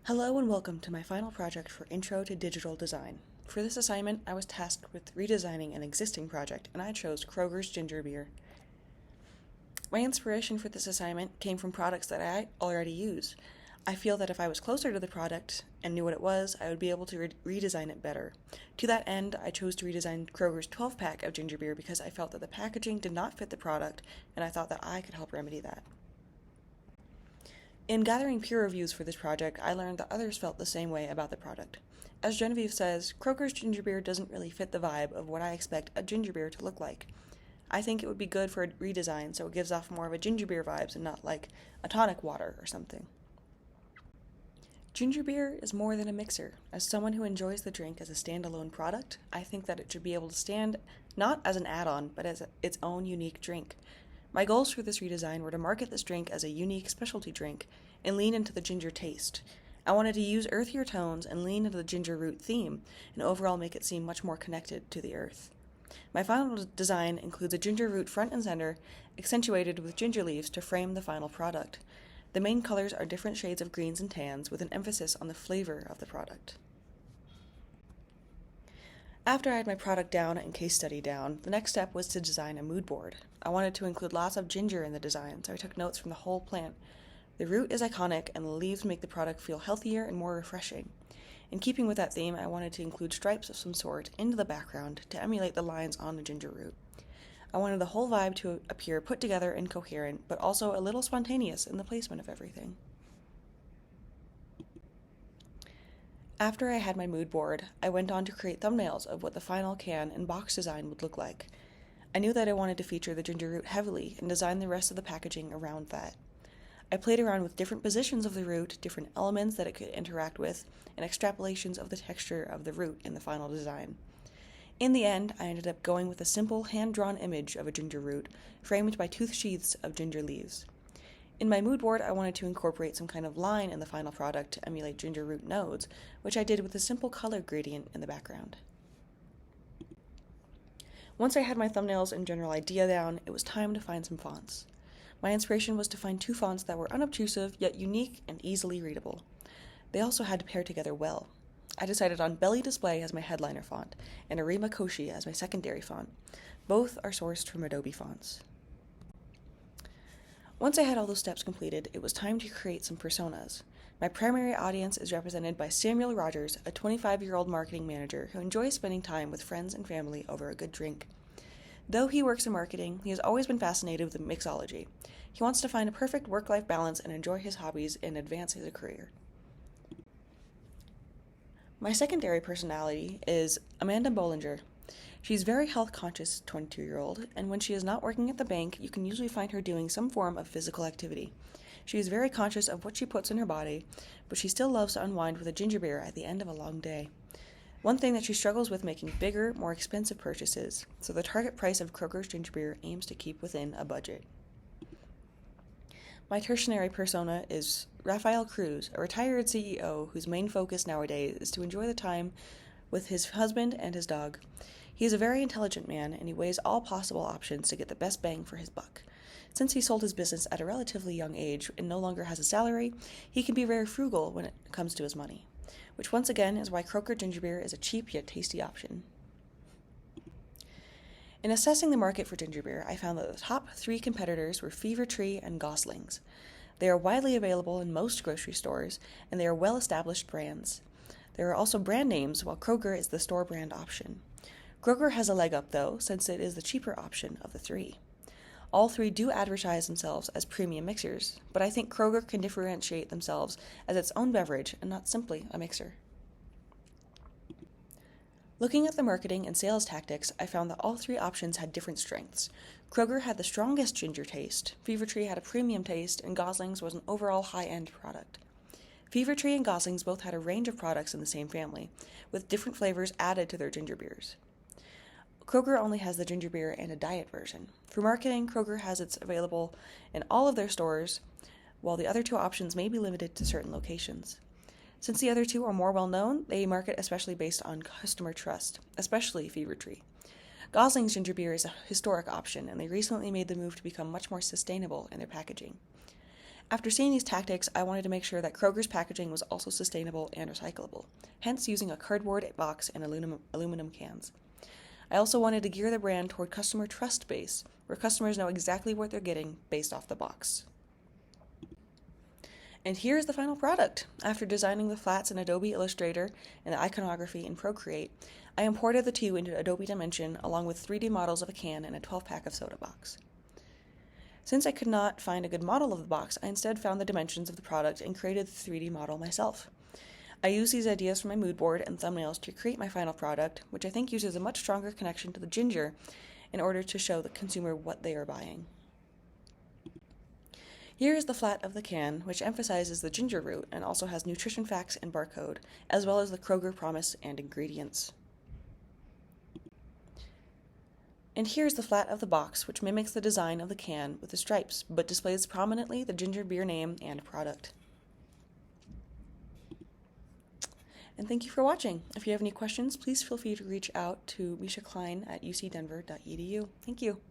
Hello and welcome to my final project for Intro to Digital Design. For this assignment, I was tasked with redesigning an existing project, and I chose Kroger's Ginger Beer. My inspiration for this assignment came from products that I already use. I feel that if I was closer to the product and knew what it was, I would be able to redesign it better. To that end, I chose to redesign Kroger's 12-pack of ginger beer because I felt that the packaging did not fit the product, and I thought that I could help remedy that. In gathering peer reviews for this project, I learned that others felt the same way about the product. As Genevieve says, Kroger's ginger beer doesn't really fit the vibe of what I expect a ginger beer to look like. I think it would be good for a redesign so it gives off more of a ginger beer vibes and not like a tonic water or something. Ginger beer is more than a mixer. As someone who enjoys the drink as a standalone product, I think that it should be able to stand not as an add-on, but as its own unique drink. My goals for this redesign were to market this drink as a unique specialty drink and lean into the ginger taste. I wanted to use earthier tones and lean into the ginger root theme and overall make it seem much more connected to the earth. My final design includes a ginger root front and center, accentuated with ginger leaves to frame the final product. The main colors are different shades of greens and tans with an emphasis on the flavor of the product. After I had my product down and case study down, the next step was to design a mood board. I wanted to include lots of ginger in the design, so I took notes from the whole plant. The root is iconic, and the leaves make the product feel healthier and more refreshing. In keeping with that theme, I wanted to include stripes of some sort into the background to emulate the lines on the ginger root. I wanted the whole vibe to appear put together and coherent, but also a little spontaneous in the placement of everything. After I had my mood board, I went on to create thumbnails of what the final can and box design would look like. I knew that I wanted to feature the ginger root heavily and design the rest of the packaging around that. I played around with different positions of the root, different elements that it could interact with, and extrapolations of the texture of the root in the final design. In the end, I ended up going with a simple hand-drawn image of a ginger root, framed by tooth sheaths of ginger leaves. In my mood board, I wanted to incorporate some kind of line in the final product to emulate ginger root nodes, which I did with a simple color gradient in the background. Once I had my thumbnails and general idea down, it was time to find some fonts. My inspiration was to find two fonts that were unobtrusive, yet unique and easily readable. They also had to pair together well. I decided on Belly Display as my headliner font, and Arima Koshi as my secondary font. Both are sourced from Adobe Fonts. Once I had all those steps completed, it was time to create some personas. My primary audience is represented by Samuel Rogers, a 25-year-old marketing manager who enjoys spending time with friends and family over a good drink. Though he works in marketing, he has always been fascinated with mixology. He wants to find a perfect work-life balance and enjoy his hobbies and advance his career. My secondary personality is Amanda Bollinger. She's very health-conscious 22-year-old, and when she is not working at the bank, you can usually find her doing some form of physical activity. She is very conscious of what she puts in her body, but she still loves to unwind with a ginger beer at the end of a long day. One thing that she struggles with making bigger, more expensive purchases, so the target price of Kroger's ginger beer aims to keep within a budget. My tertiary persona is Rafael Cruz, a retired CEO whose main focus nowadays is to enjoy the time with his husband and his dog. He is a very intelligent man, and he weighs all possible options to get the best bang for his buck. Since he sold his business at a relatively young age and no longer has a salary, he can be very frugal when it comes to his money, which once again is why Kroger ginger beer is a cheap yet tasty option. In assessing the market for ginger beer, I found that the top 3 competitors were Fever Tree and Goslings. They are widely available in most grocery stores, and they are well-established brands. There are also brand names, while Kroger is the store brand option. Kroger has a leg up, though, since it is the cheaper option of the 3. All 3 do advertise themselves as premium mixers, but I think Kroger can differentiate themselves as its own beverage and not simply a mixer. Looking at the marketing and sales tactics, I found that all 3 options had different strengths. Kroger had the strongest ginger taste, Fever Tree had a premium taste, and Goslings was an overall high-end product. Fever Tree and Goslings both had a range of products in the same family, with different flavors added to their ginger beers. Kroger only has the ginger beer and a diet version. For marketing, Kroger has its available in all of their stores, while the other 2 options may be limited to certain locations. Since the other 2 are more well-known, they market especially based on customer trust, especially Fever Tree. Gosling's ginger beer is a historic option, and they recently made the move to become much more sustainable in their packaging. After seeing these tactics, I wanted to make sure that Kroger's packaging was also sustainable and recyclable, hence using a cardboard box and aluminum cans. I also wanted to gear the brand toward customer trust base, where customers know exactly what they're getting based off the box. And here's the final product. After designing the flats in Adobe Illustrator and the iconography in Procreate, I imported the two into Adobe Dimension along with 3D models of a can and a 12-pack of soda box. Since I could not find a good model of the box, I instead found the dimensions of the product and created the 3D model myself. I used these ideas from my mood board and thumbnails to create my final product, which I think uses a much stronger connection to the ginger in order to show the consumer what they are buying. Here is the flat of the can, which emphasizes the ginger root and also has nutrition facts and barcode, as well as the Kroger promise and ingredients. And here's the flat of the box, which mimics the design of the can with the stripes, but displays prominently the ginger beer name and product. And thank you for watching. If you have any questions, please feel free to reach out to Misha Klein at ucdenver.edu. Thank you.